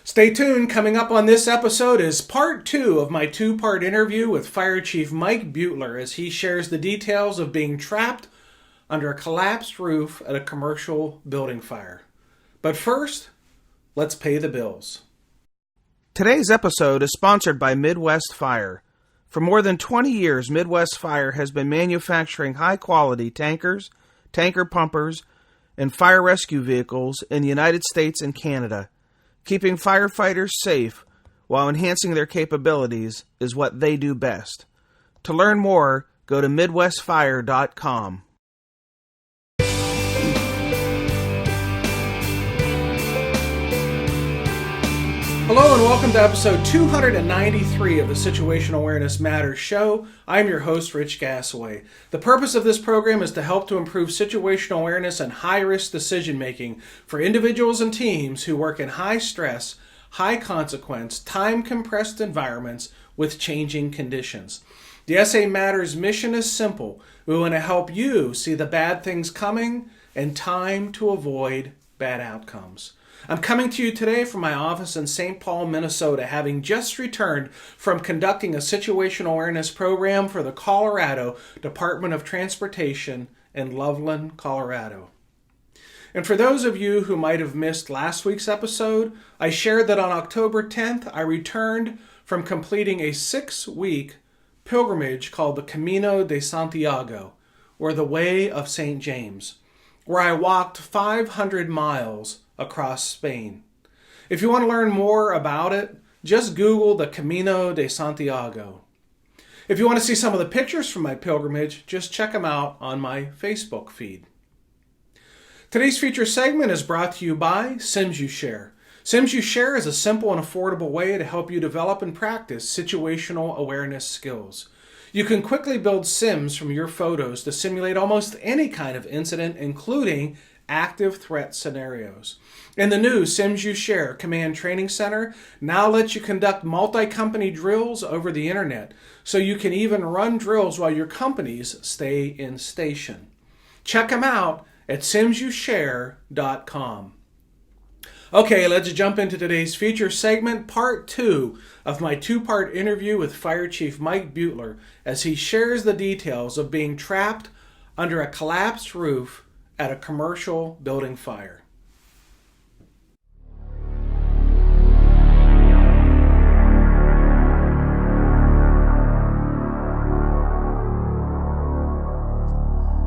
Stay tuned. Coming up on this episode is part 2 of my 2-part interview with Fire Chief Mike Beutler as he shares the details of being trapped under a collapsed roof at a commercial building fire. But first, let's pay the bills. Today's episode is sponsored by Midwest Fire. For more than 20 years, Midwest Fire has been manufacturing high-quality tankers, tanker pumpers, and fire rescue vehicles in the United States and Canada. Keeping firefighters safe while enhancing their capabilities is what they do best. To learn more, go to MidwestFire.com. Hello and welcome to episode 293 of the Situational Awareness Matters show. I'm your host, Rich Gassaway. The purpose of this program is to help to improve situational awareness and high-risk decision-making for individuals and teams who work in high-stress, high-consequence, time-compressed environments with changing conditions. The SA Matters mission is simple. We want to help you see the bad things coming and time to avoid bad outcomes. I'm coming to you today from my office in St. Paul, Minnesota, having just returned from conducting a situational awareness program for the Colorado Department of Transportation in Loveland, Colorado. And for those of you who might have missed last week's episode, I shared that on October 10th, I returned from completing a 6-week pilgrimage called the Camino de Santiago, or the Way of St. James, where I walked 500 miles across Spain. If you want to learn more about it, just Google the Camino de Santiago. If you want to see some of the pictures from my pilgrimage, just check them out on my Facebook feed. Today's feature segment is brought to you by SimsUShare. SimsUShare is a simple and affordable way to help you develop and practice situational awareness skills. You can quickly build sims from your photos to simulate almost any kind of incident, including active threat scenarios. And the new SimsUShare Command Training Center now lets you conduct multi-company drills over the internet, so you can even run drills while your companies stay in station. Check them out at SimsUShare.com. Okay, let's jump into today's feature segment, part 2 of my 2-part interview with Fire Chief Mike Beutler as he shares the details of being trapped under a collapsed roof at a commercial building fire.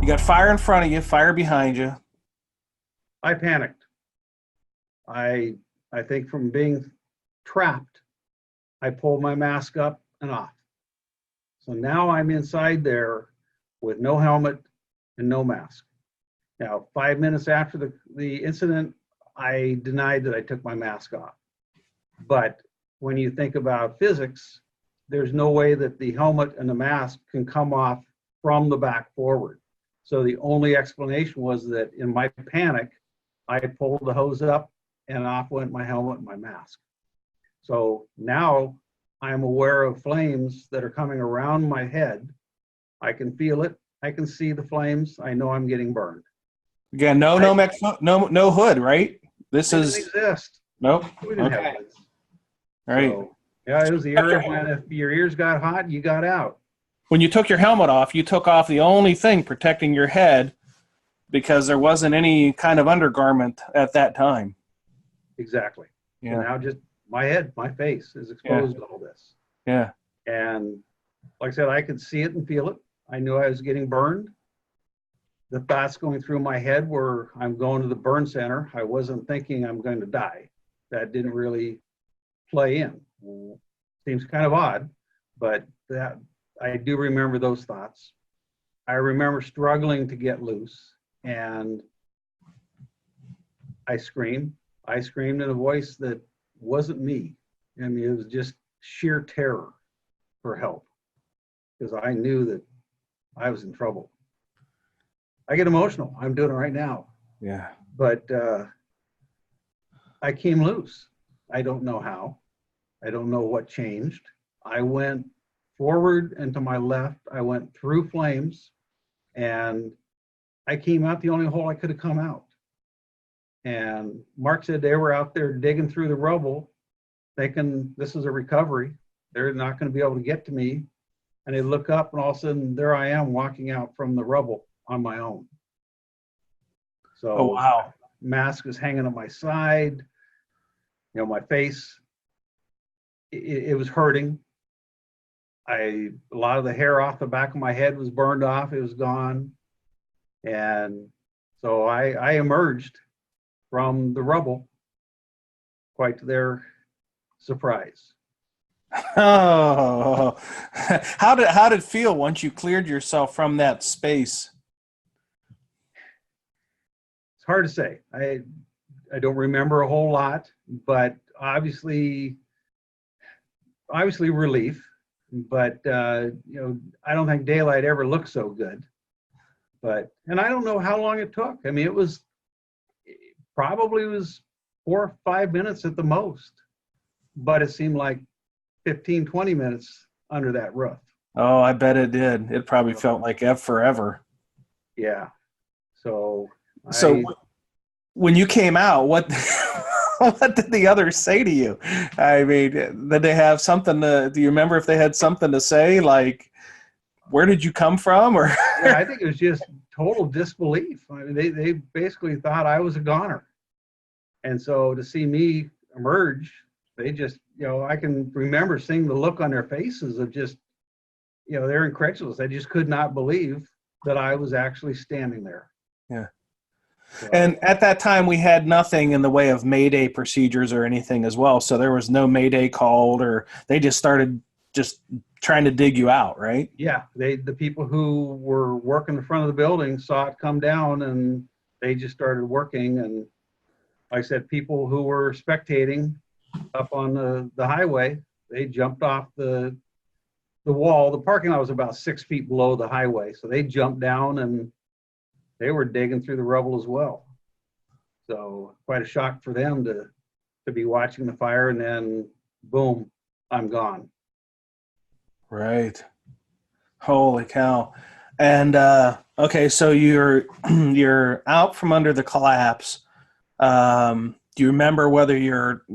You got fire in front of you, fire behind you. I panicked. I think from being trapped, I pulled my mask up and off. So now I'm inside there with no helmet and no mask. Now, 5 minutes after the incident, I denied that I took my mask off. But when you think about physics, there's no way that the helmet and the mask can come off from the back forward. So the only explanation was that in my panic, I pulled the hose up and off went my helmet and my mask. So now I'm aware of flames that are coming around my head. I can feel it. I can see the flames. I know I'm getting burned. Again, no hood, right? This It is didn't exist. nope. We didn't Okay. have this. All right. So, yeah, it was the era when if your ears got hot, you got out. When you took your helmet off, you took off the only thing protecting your head because there wasn't any kind of undergarment at that time. Exactly. Yeah. So now just my head, my face is exposed to all this. Yeah. And like I said, I could see it and feel it. I knew I was getting burned. The thoughts going through my head were, I'm going to the burn center. I wasn't thinking I'm going to die. That didn't really play in. Seems kind of odd, but that I do remember those thoughts. I remember struggling to get loose, and I screamed. I screamed in a voice that wasn't me. I mean, it was just sheer terror for help because I knew that I was in trouble. I get emotional. I'm doing it right now. Yeah. But I came loose. I don't know how. I don't know what changed. I went forward and to my left. I went through flames, and I came out the only hole I could have come out. And Mark said they were out there digging through the rubble thinking this is a recovery. They're not going to be able to get to me. And they look up, and all of a sudden, there I am walking out from the rubble on my own. So, Oh, wow. mask is hanging on my side. My face, it was hurting. A lot of the hair off the back of my head was burned off. It was gone. And so I emerged from the rubble, quite to their surprise. Oh, how did it feel once you cleared yourself from that space? It's hard to say. I don't remember a whole lot, but obviously relief. But I don't think daylight ever looked so good. And I don't know how long it took. I mean, it probably was 4 or 5 minutes at the most, but it seemed like 15, 20 minutes under that roof. Oh, I bet it did. It probably felt like forever. Yeah. So when you came out, what what did the others say to you? I mean, did they have something do you remember if they had something to say, like, where did you come from? Or yeah, I think it was just total disbelief. I mean, they basically thought I was a goner. And so to see me emerge, they just, I can remember seeing the look on their faces of just, they're incredulous. They just could not believe that I was actually standing there. Yeah. So, and at that time, we had nothing in the way of Mayday procedures or anything as well. So there was no Mayday called, or they just started just trying to dig you out, right? Yeah. The people who were working in front of the building saw it come down, and they just started working. And like I said, people who were spectating up on the highway, they jumped off the wall. The parking lot was about 6 feet below the highway. So they jumped down, and they were digging through the rubble as well. So quite a shock for them to be watching the fire, and then boom, I'm gone. Right. Holy cow. And okay, so you're out from under the collapse. Do you remember whether you're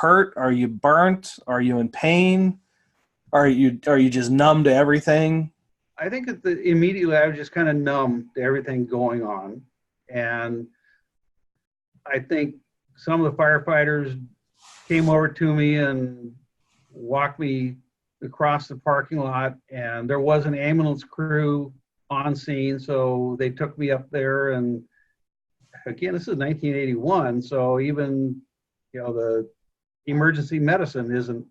hurt? Are you burnt? Are you in pain? Are you just numb to everything? I think immediately I was just kind of numb to everything going on. And I think some of the firefighters came over to me and walked me across the parking lot, and there was an ambulance crew on scene. So they took me up there, and again, this is 1981. So even, the emergency medicine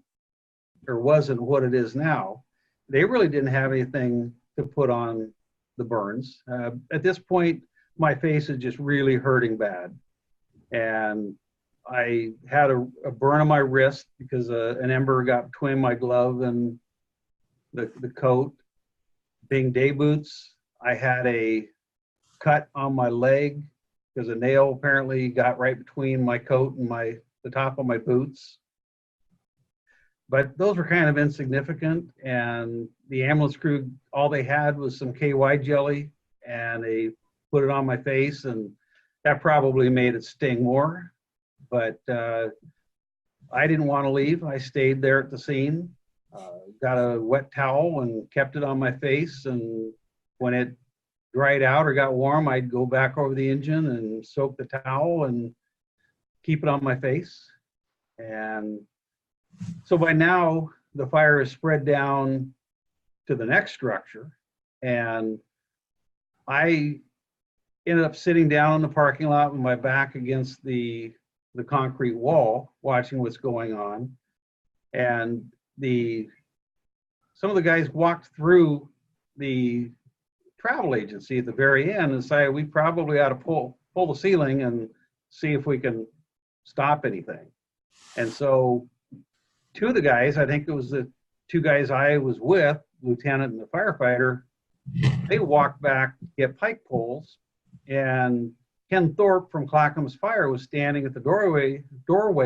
wasn't what it is now. They really didn't have anything to put on the burns. At this point, my face is just really hurting bad. And I had a burn on my wrist because an ember got between my glove and the coat. Being day boots, I had a cut on my leg because a nail apparently got right between my coat and the top of my boots. But those were kind of insignificant, and the ambulance crew, all they had was some KY jelly, and they put it on my face, and that probably made it sting more. But I didn't want to leave. I stayed there at the scene, got a wet towel and kept it on my face, and when it dried out or got warm, I'd go back over the engine and soak the towel and keep it on my face. And so by now, the fire is spread down to the next structure, and I ended up sitting down in the parking lot with my back against the concrete wall, watching what's going on. And some of the guys walked through the travel agency at the very end and decided we probably ought to pull the ceiling and see if we can stop anything. And so two of the guys, I think it was the two guys I was with, lieutenant and the firefighter, they walked back to get pike poles, and Ken Thorpe from Clackamas Fire was standing at the doorway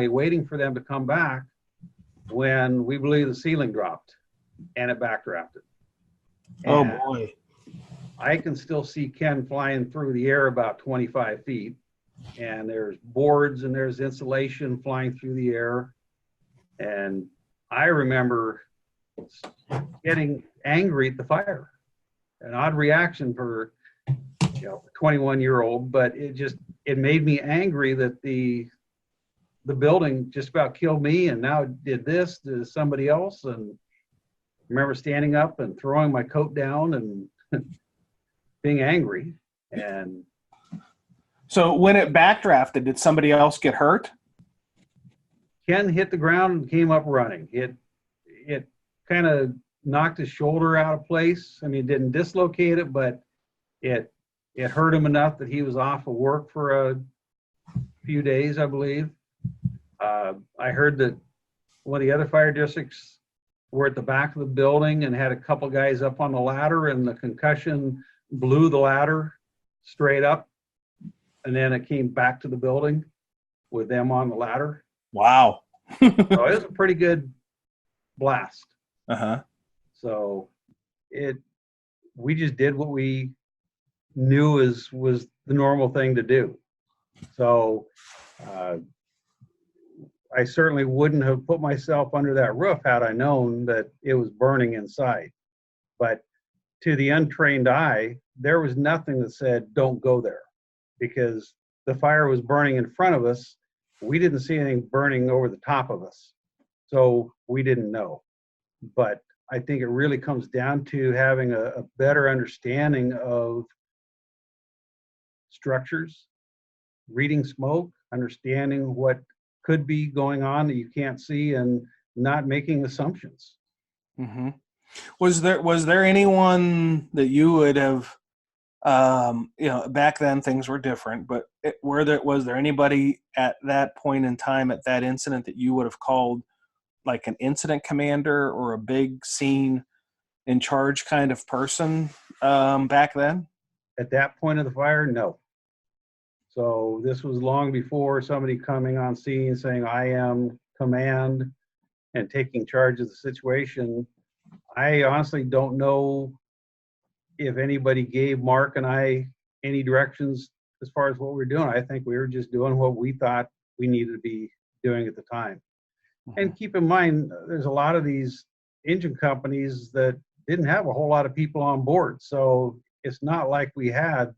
waiting for them to come back when we believe the ceiling dropped and it backdrafted. Oh, and boy. I can still see Ken flying through the air about 25 feet, and there's boards and there's insulation flying through the air. And I remember getting angry at the fire. An odd reaction for 21-year-old, but it made me angry that the building just about killed me, and now it did this to somebody else. And I remember standing up and throwing my coat down and being angry. And So when it backdrafted, did somebody else get hurt? Ken hit the ground and came up running. It kind of knocked his shoulder out of place. I mean, it didn't dislocate it, but it hurt him enough that he was off of work for a few days, I believe. I heard that one of the other fire districts were at the back of the building and had a couple guys up on the ladder, and the concussion blew the ladder straight up, and then it came back to the building with them on the ladder. Wow. So it was a pretty good blast. Uh-huh. So we just did what we knew was the normal thing to do. So I certainly wouldn't have put myself under that roof had I known that it was burning inside. But to the untrained eye, there was nothing that said, don't go there, because the fire was burning in front of us. We didn't see anything burning over the top of us. So we didn't know. But I think it really comes down to having a better understanding of structures, reading smoke, understanding what could be going on that you can't see, and not making assumptions. Mm-hmm. Was there anyone that you would have, back then things were different, but was there anybody at that point in time, at that incident, that you would have called like an incident commander or a big scene in charge kind of person back then? At that point of the fire, no. So this was long before somebody coming on scene saying, I am command, and taking charge of the situation. I honestly don't know if anybody gave Mark and I any directions as far as what we were doing. I think we were just doing what we thought we needed to be doing at the time. Mm-hmm. And keep in mind, there's a lot of these engine companies that didn't have a whole lot of people on board. So it's not like we had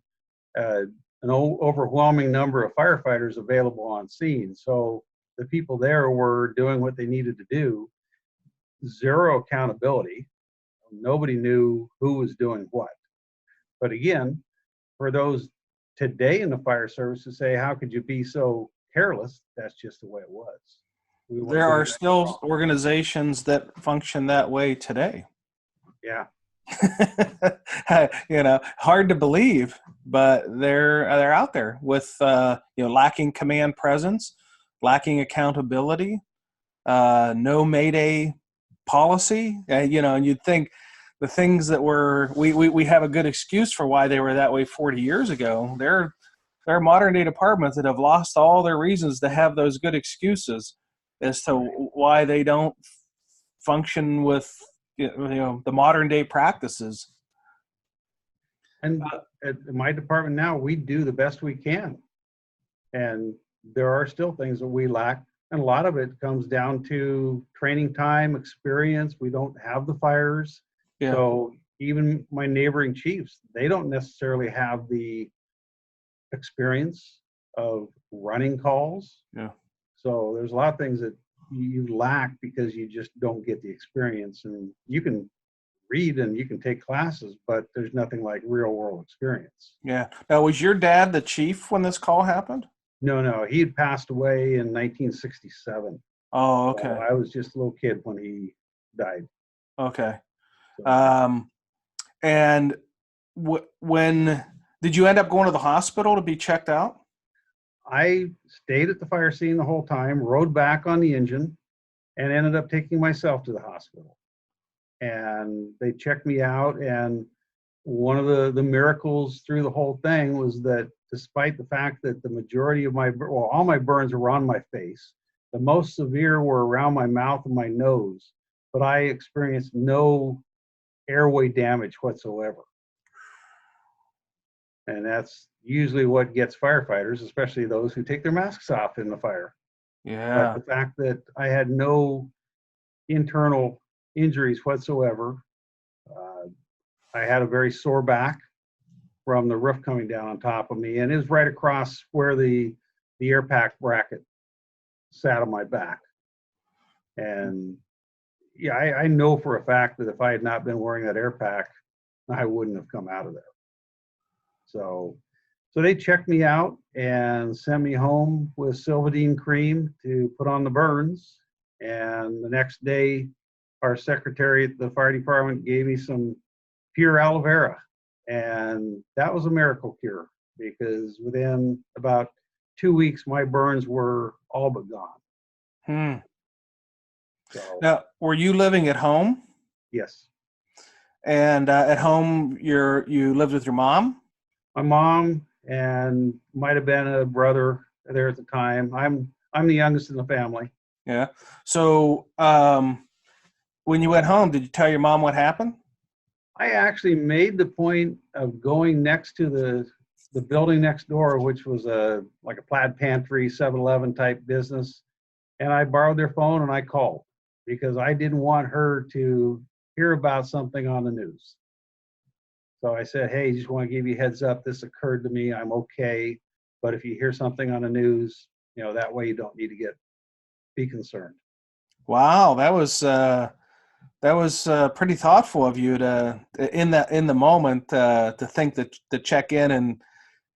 an overwhelming number of firefighters available on scene. So the people there were doing what they needed to do. Zero accountability. Nobody knew who was doing what. But again, for those today in the fire service to say, how could you be so careless? That's just the way it was. There are still organizations that function that way today. Yeah. Hard to believe, but they're out there with lacking command presence, lacking accountability, no Mayday policy. And you'd think the things that we have a good excuse for why they were that way 40 years ago. There are modern day departments that have lost all their reasons to have those good excuses as to why they don't function with the modern day practices. And at my department now, we do the best we can. And there are still things that we lack. And a lot of it comes down to training time, experience. We don't have the fires. Yeah. So even my neighboring chiefs, they don't necessarily have the experience of running calls. Yeah. So there's a lot of things that you lack because you just don't get the experience. And you can read and you can take classes, but there's nothing like real world experience. Yeah. Now, was your dad the chief when this call happened? No. He had passed away in 1967. Oh, okay. So I was just a little kid when he died. Okay. So. And when did you end up going to the hospital to be checked out? I stayed at the fire scene the whole time, rode back on the engine, and ended up taking myself to the hospital. And they checked me out, and one of the miracles through the whole thing was that despite the fact that the majority of all my burns were on my face, the most severe were around my mouth and my nose, but I experienced no airway damage whatsoever. And that's usually what gets firefighters, especially those who take their masks off in the fire. But Yeah. the fact that I had no internal injuries whatsoever, I had a very sore back from the roof coming down on top of me, and it was right across where the air pack bracket sat on my back. And yeah, I know for a fact that if I had not been wearing that air pack, I wouldn't have come out of there. So they checked me out and sent me home with Silvadene cream to put on the burns. And the next day, our secretary at the fire department gave me some pure aloe vera. And that was a miracle cure, because within about 2 weeks, my burns were all but gone. Hmm. So, Now, were you living at home? yes. And at home, you lived with your mom? My mom and might have been a brother there at the time. I'm the youngest in the family. Yeah. So when you went home, did you tell your mom what happened? I actually made the point of going next to the building next door, which was like a plaid pantry, 7-Eleven type business. And I borrowed their phone and I called, because I didn't want her to hear about something on the news. So I said, hey, just want to give you a heads up. This occurred to me. I'm okay. But if you hear something on the news, that way you don't need to be concerned. Wow, that was pretty thoughtful of you to in the moment to think that to check in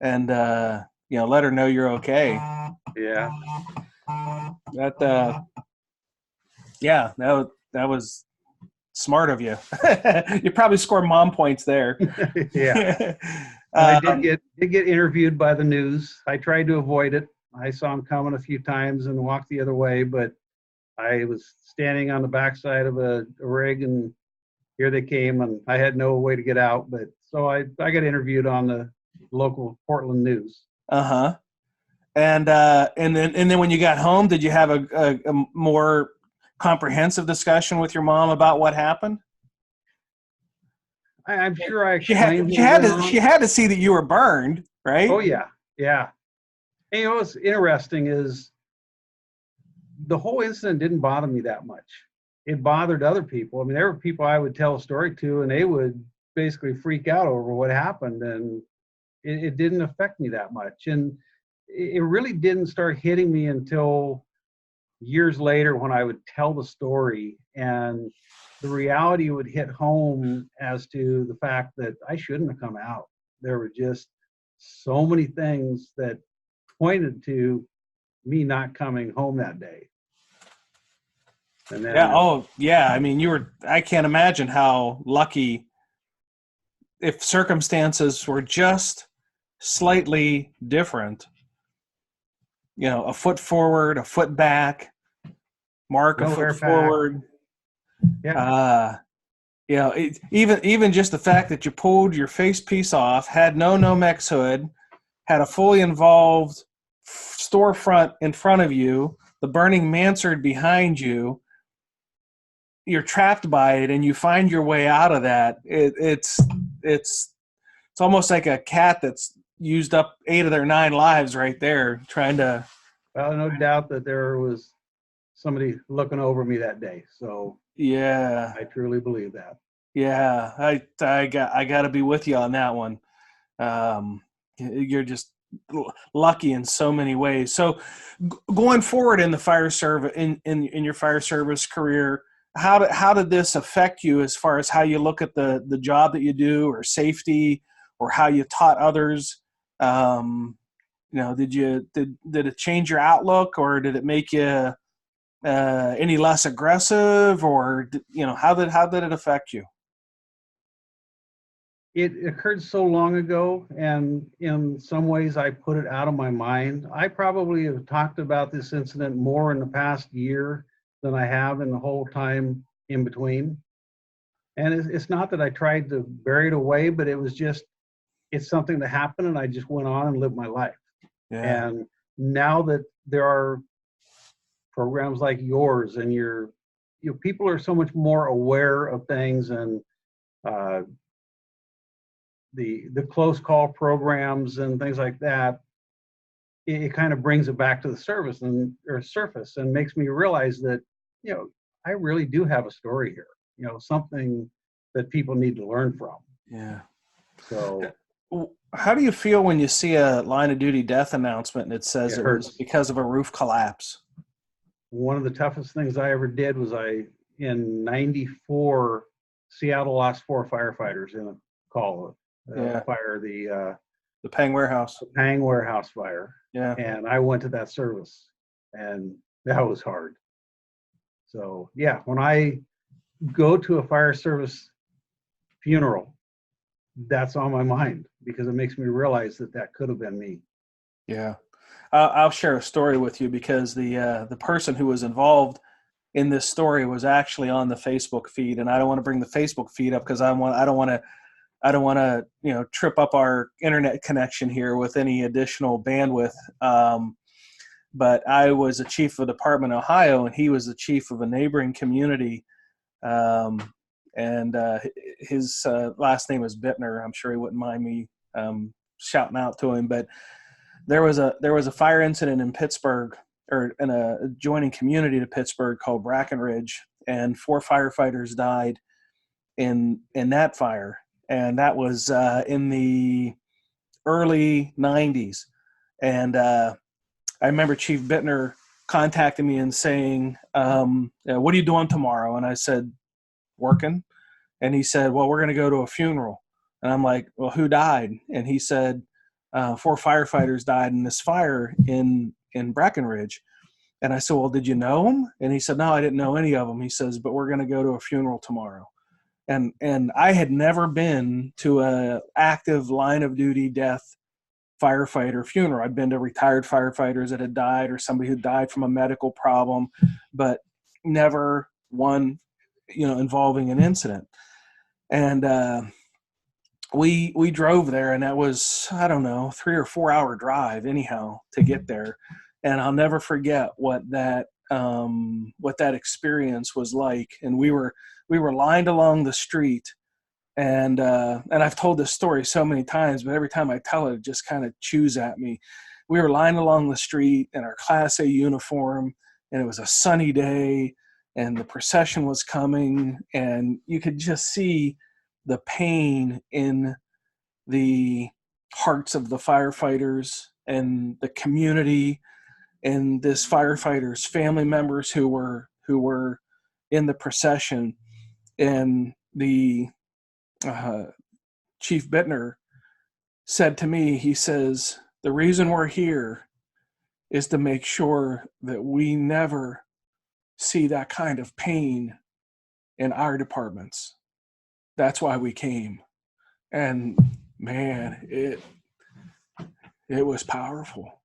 and let her know you're okay. Yeah. That yeah, that was smart of you. You probably scored mom points there. Yeah. And I did get interviewed by the news. I tried to avoid it. I saw them coming a few times and walked the other way, but I was standing on the backside of a rig, and here they came, and I had no way to get out. But so I got interviewed on the local Portland news. Uh-huh. And then when you got home, did you have a more comprehensive discussion with your mom about what happened? I'm sure I She had explained she what had went to on. she had to see that you were burned, right? Oh yeah, yeah. And what's interesting is the whole incident didn't bother me that much. It bothered other people. I mean, there were people I would tell a story to, and they would basically freak out over what happened, and it didn't affect me that much. And it really didn't start hitting me until years later, when I would tell the story and the reality would hit home as to the fact that I shouldn't have come out. There were just so many things that pointed to me not coming home that day. And Yeah. then, Oh, yeah. I mean, I can't imagine how lucky, if circumstances were just slightly different, a foot forward, a foot back, mark a no foot air pack. forward. Yeah. Even just the fact that you pulled your face piece off, had no Nomex hood, had a fully involved storefront in front of you, the burning mansard behind you, you're trapped by it, and you find your way out of that. It's almost like a cat that's used up 8 of their 9 lives right there trying to. Well, no doubt that there was somebody looking over me that day. So Yeah, I truly believe that. yeah. I got to be with you on that one. You're just lucky in so many ways. So going forward in the fire service, in your fire service career, how did this affect you as far as how you look at the job that you do, or safety, or how you taught others? Did it change your outlook, or did it make you any less aggressive, or how did it affect you? It occurred so long ago, and in some ways I put it out of my mind. I probably have talked about this incident more in the past year than I have in the whole time in between. And it's not that I tried to bury it away, but it's something that happened, and I just went on and lived my life. Yeah. And now that there are programs like yours, and people are so much more aware of things, and uh, the close call programs and things like that, it kind of brings it back to the surface and makes me realize that, I really do have a story here, something that people need to learn from. Yeah. So how do you feel when you see a line of duty death announcement and it says it was hurts. because of a roof collapse? One of the toughest things I ever did was in '94, Seattle lost 4 firefighters in a call, fire, The Pang Warehouse. Pang Warehouse fire. Yeah. And I went to that service, and that was hard. So yeah, when I go to a fire service funeral, that's on my mind because it makes me realize that could have been me. Yeah. I'll share a story with you because the person who was involved in this story was actually on the Facebook feed, and I don't want to bring the Facebook feed up because I don't want to trip up our internet connection here with any additional bandwidth. But I was a chief of Department, Ohio, and he was the chief of a neighboring community. And his last name is Beutler. I'm sure he wouldn't mind me shouting out to him. But there was a fire incident in Pittsburgh, or in a adjoining community to Pittsburgh called Brackenridge, and 4 firefighters died in that fire. And that was in the early 90s. And I remember Chief Beutler contacting me and saying, what are you doing tomorrow? And I said, working. And he said, well, we're going to go to a funeral. And I'm like, well, who died? And he said, 4 firefighters died in this fire in Brackenridge. And I said, well, did you know them? And he said, no, I didn't know any of them. He says, but we're going to go to a funeral tomorrow. And I had never been to a active line of duty death firefighter funeral. I'd been to retired firefighters that had died or somebody who died from a medical problem, but never one, involving an incident. And we drove there, and that was, I don't know, 3 or 4 hour drive anyhow to get there. And I'll never forget what that experience was like. And we were lined along the street. And I've told this story so many times, but every time I tell it just kind of chews at me. We were lined along the street in our Class A uniform, and it was a sunny day, and the procession was coming, and you could just see the pain in the hearts of the firefighters and the community and this firefighter's family members who were in the procession. And the Chief Beutler said to me, he says, the reason we're here is to make sure that we never see that kind of pain in our departments. That's why we came. And man, it was powerful.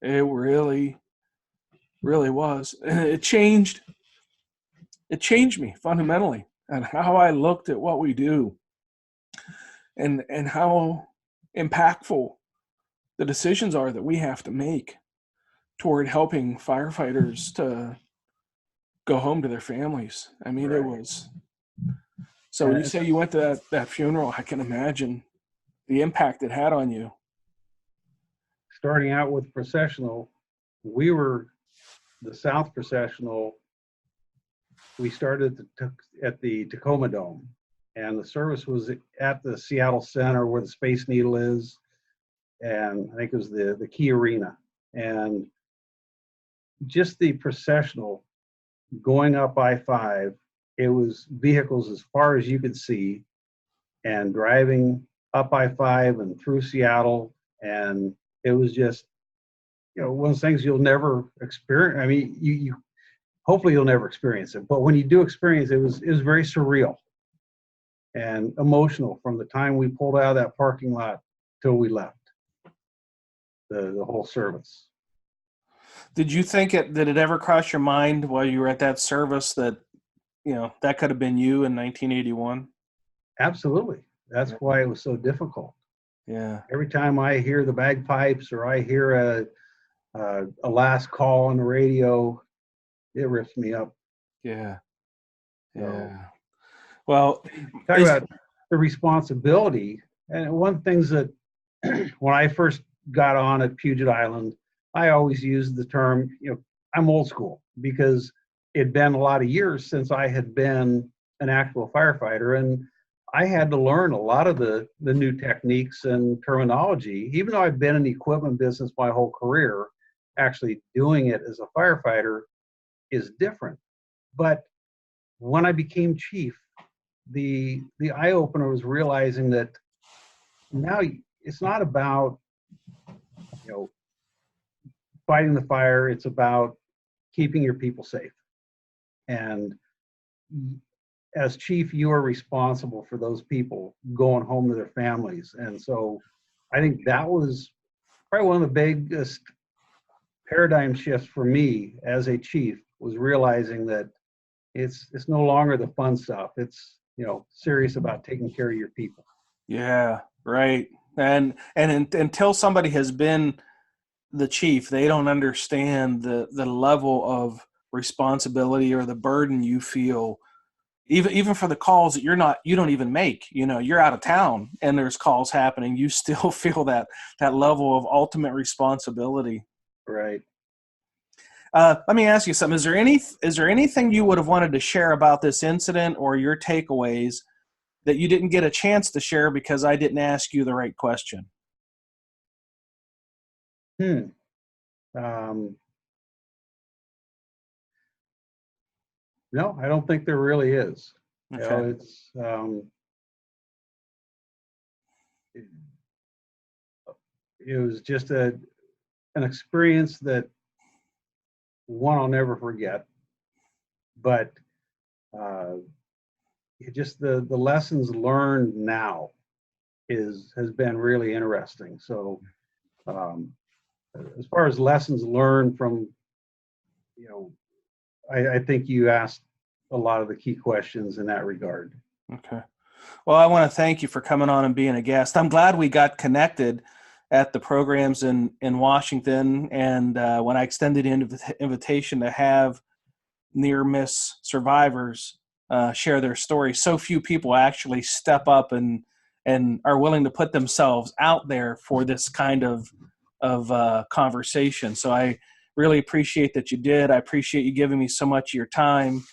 It really, really was. And it changed me fundamentally, and how I looked at what we do, and how impactful the decisions are that we have to make toward helping firefighters to go home to their families. I mean, right. It was. So when you say you went to that funeral, I can imagine the impact it had on you. Starting out with processional, we were the South processional. We started at the Tacoma Dome, and the service was at the Seattle Center where the Space Needle is, and I think it was the Key Arena. And just the processional going up I-5, it was vehicles as far as you could see, and driving up I-5 and through Seattle, and it was just, one of those things you'll never experience. I mean, you hopefully you'll never experience it, but when you do experience it, it was very surreal and emotional from the time we pulled out of that parking lot till we left the whole service. Did you think did it ever cross your mind while you were at that service that, that could have been you in 1981? Absolutely. That's why it was so difficult. Yeah. Every time I hear the bagpipes or I hear a last call on the radio, it rips me up. Yeah. Yeah. Well, talk about the responsibility. And one of the things that when I first got on at Puget Island, I always use the term, I'm old school because it'd been a lot of years since I had been an actual firefighter, and I had to learn a lot of the new techniques and terminology. Even though I've been in the equipment business my whole career, actually doing it as a firefighter is different. But when I became chief, the eye opener was realizing that now it's not about fighting the fire. It's about keeping your people safe. And as chief, you are responsible for those people going home to their families. And so I think that was probably one of the biggest paradigm shifts for me as a chief, was realizing that it's no longer the fun stuff. It's, serious about taking care of your people. Yeah, right. And until somebody has been the chief, they don't understand the level of responsibility or the burden you feel, even for the calls that you don't even make. You're out of town and there's calls happening, you still feel that level of ultimate responsibility. Right. Let me ask you something. Is there anything you would have wanted to share about this incident or your takeaways that you didn't get a chance to share because I didn't ask you the right question? No, I don't think there really is. Okay. It's it was just an experience that one I'll never forget. But just the lessons learned now has been really interesting. So as far as lessons learned from, I think you asked a lot of the key questions in that regard. Okay. Well, I want to thank you for coming on and being a guest. I'm glad we got connected at the programs in Washington. And when I extended the invitation to have near miss survivors share their story, so few people actually step up and are willing to put themselves out there for this kind of conversation. So I really appreciate that you did. I appreciate you giving me so much of your time,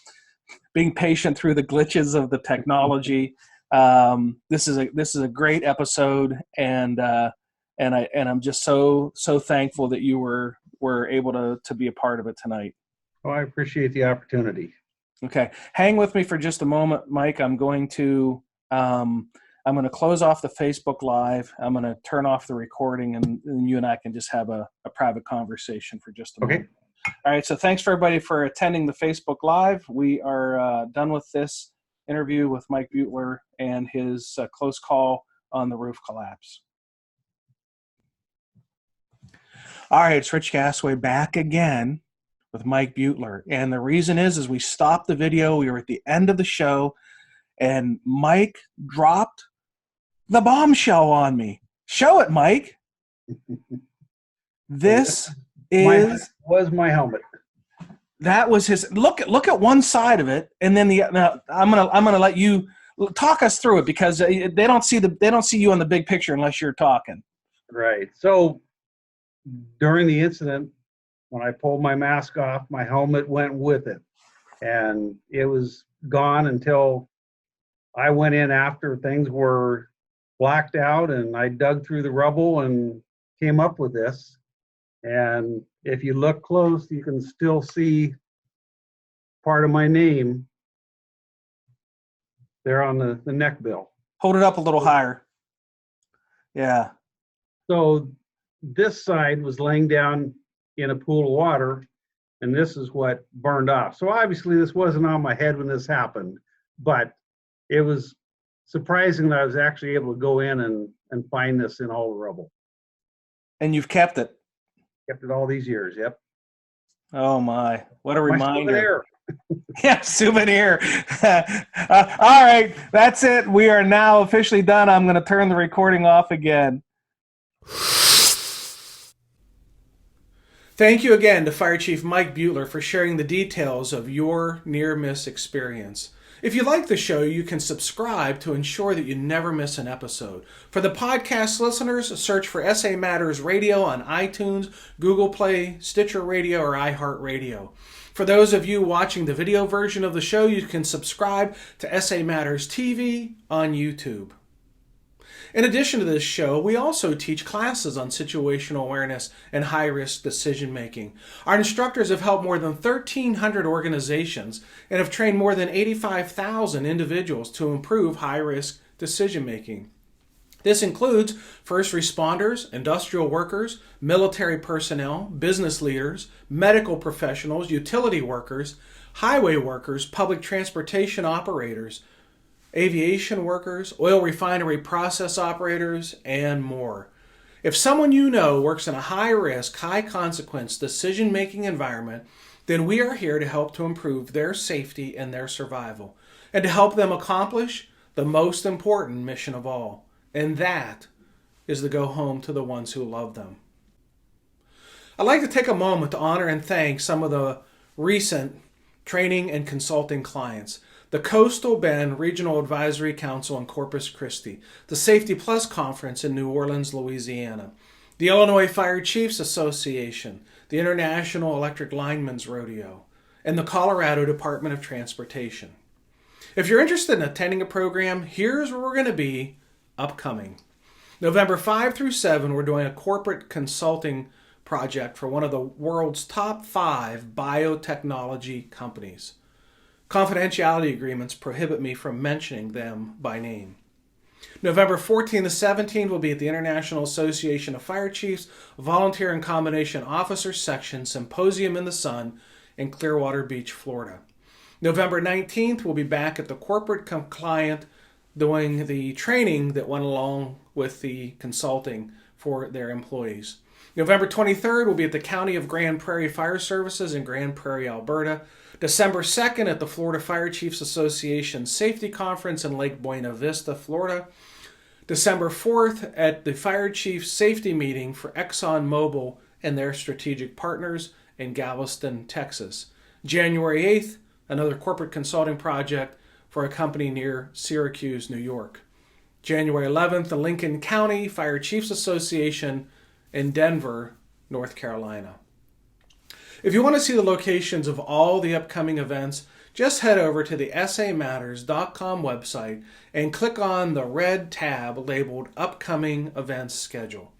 being patient through the glitches of the technology. This is a great episode, and I'm just so thankful that you were able to be a part of it tonight. Oh, I appreciate the opportunity. Okay, hang with me for just a moment, Mike. I'm going to close off the Facebook Live. I'm going to turn off the recording, and you and I can just have a private conversation for just a moment. All right, so thanks for everybody for attending the Facebook Live. We are done with this interview with Mike Beutler and his close call on the roof collapse. All right, it's Rich Gasaway back again with Mike Beutler. And the reason is we stopped the video. We were at the end of the show, and Mike dropped the bombshell on me. Show it, Mike. This was my helmet. That was his. Look at one side of it, and then I'm gonna let you talk us through it, because they don't see you on the big picture unless you're talking. Right. So during the incident, when I pulled my mask off, my helmet went with it, and it was gone until I went in after things were blacked out, and I dug through the rubble and came up with this. And if you look close, you can still see part of my name there on the neck bill. Hold it up a little higher. Yeah. So this side was laying down in a pool of water, and this is what burned off. So obviously this wasn't on my head when this happened, but it was surprising that I was actually able to go in and find this in all the rubble. And you've kept it? Kept it all these years, yep. Oh my, what a reminder. Souvenir. Yeah, souvenir. All right, that's it. We are now officially done. I'm going to turn the recording off again. Thank you again to Fire Chief Mike Beutler for sharing the details of your near-miss experience. If you like the show, you can subscribe to ensure that you never miss an episode. For the podcast listeners, search for SA Matters Radio on iTunes, Google Play, Stitcher Radio, or iHeartRadio. For those of you watching the video version of the show, you can subscribe to SA Matters TV on YouTube. In addition to this show, we also teach classes on situational awareness and high-risk decision-making. Our instructors have helped more than 1,300 organizations and have trained more than 85,000 individuals to improve high-risk decision-making. This includes first responders, industrial workers, military personnel, business leaders, medical professionals, utility workers, highway workers, public transportation operators, aviation workers, oil refinery process operators, and more. If someone you know works in a high-risk, high-consequence decision-making environment, then we are here to help to improve their safety and their survival, and to help them accomplish the most important mission of all, and that is to go home to the ones who love them. I'd like to take a moment to honor and thank some of the recent training and consulting clients. The Coastal Bend Regional Advisory Council in Corpus Christi, the Safety Plus Conference in New Orleans, Louisiana, the Illinois Fire Chiefs Association, the International Electric Linemen's Rodeo, and the Colorado Department of Transportation. If you're interested in attending a program, here's where we're going to be upcoming. November 5 through 7, we're doing a corporate consulting project for one of the world's top 5 biotechnology companies. Confidentiality agreements prohibit me from mentioning them by name. November 14 to 17 will be at the International Association of Fire Chiefs Volunteer and Combination Officers Section Symposium in the Sun in Clearwater Beach, Florida. November 19th, we'll be back at the corporate client doing the training that went along with the consulting for their employees. November 23rd, we'll be at the County of Grand Prairie Fire Services in Grand Prairie, Alberta. December 2nd at the Florida Fire Chiefs Association Safety Conference in Lake Buena Vista, Florida. December 4th at the Fire Chiefs Safety Meeting for ExxonMobil and their strategic partners in Galveston, Texas. January 8th, another corporate consulting project for a company near Syracuse, New York. January 11th, the Lincoln County Fire Chiefs Association in Denver, North Carolina. If you want to see the locations of all the upcoming events, just head over to the samatters.com website and click on the red tab labeled Upcoming Events Schedule.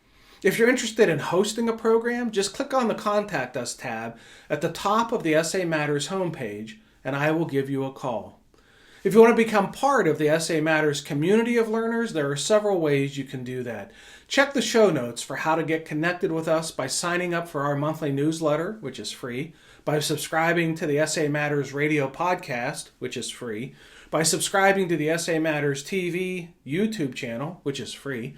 If you're interested in hosting a program, just click on the Contact Us tab at the top of the SA Matters homepage, and I will give you a call. If you want to become part of the SA Matters community of learners, there are several ways you can do that. Check the show notes for how to get connected with us by signing up for our monthly newsletter, which is free, by subscribing to the SA Matters radio podcast, which is free, by subscribing to the SA Matters TV YouTube channel, which is free,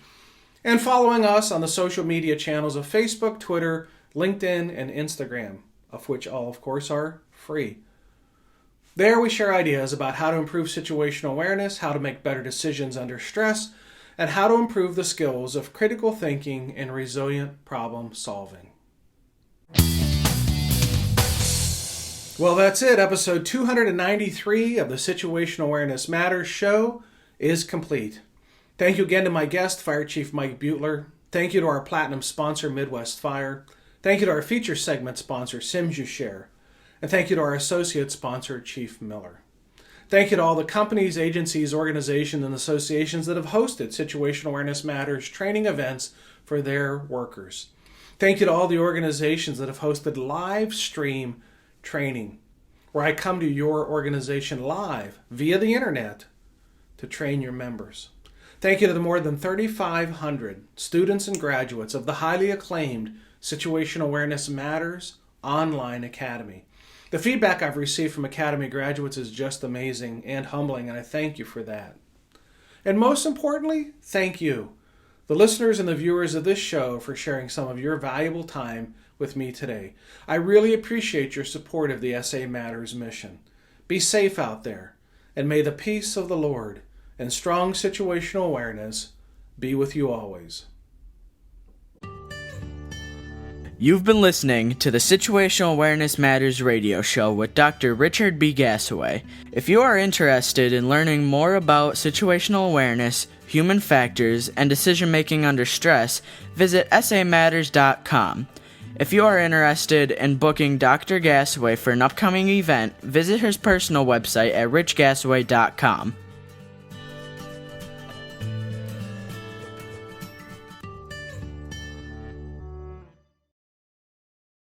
and following us on the social media channels of Facebook, Twitter, LinkedIn, and Instagram, of which all, of course, are free. There we share ideas about how to improve situational awareness, how to make better decisions under stress, and how to improve the skills of critical thinking and resilient problem solving. Well, that's it. Episode 293 of the Situational Awareness Matters show is complete. Thank you again to my guest, Fire Chief Mike Beutler. Thank you to our platinum sponsor, Midwest Fire. Thank you to our feature segment sponsor, SimsUShare. And thank you to our associate sponsor, Chief Miller. Thank you to all the companies, agencies, organizations, and associations that have hosted Situational Awareness Matters training events for their workers. Thank you to all the organizations that have hosted live stream training, where I come to your organization live via the internet to train your members. Thank you to the more than 3,500 students and graduates of the highly acclaimed Situational Awareness Matters Online Academy. The feedback I've received from Academy graduates is just amazing and humbling, and I thank you for that. And most importantly, thank you, the listeners and the viewers of this show, for sharing some of your valuable time with me today. I really appreciate your support of the SA Matters mission. Be safe out there, and may the peace of the Lord and strong situational awareness be with you always. You've been listening to the Situational Awareness Matters radio show with Dr. Richard B. Gassaway. If you are interested in learning more about situational awareness, human factors, and decision-making under stress, visit samatters.com. If you are interested in booking Dr. Gassaway for an upcoming event, visit his personal website at richgassaway.com.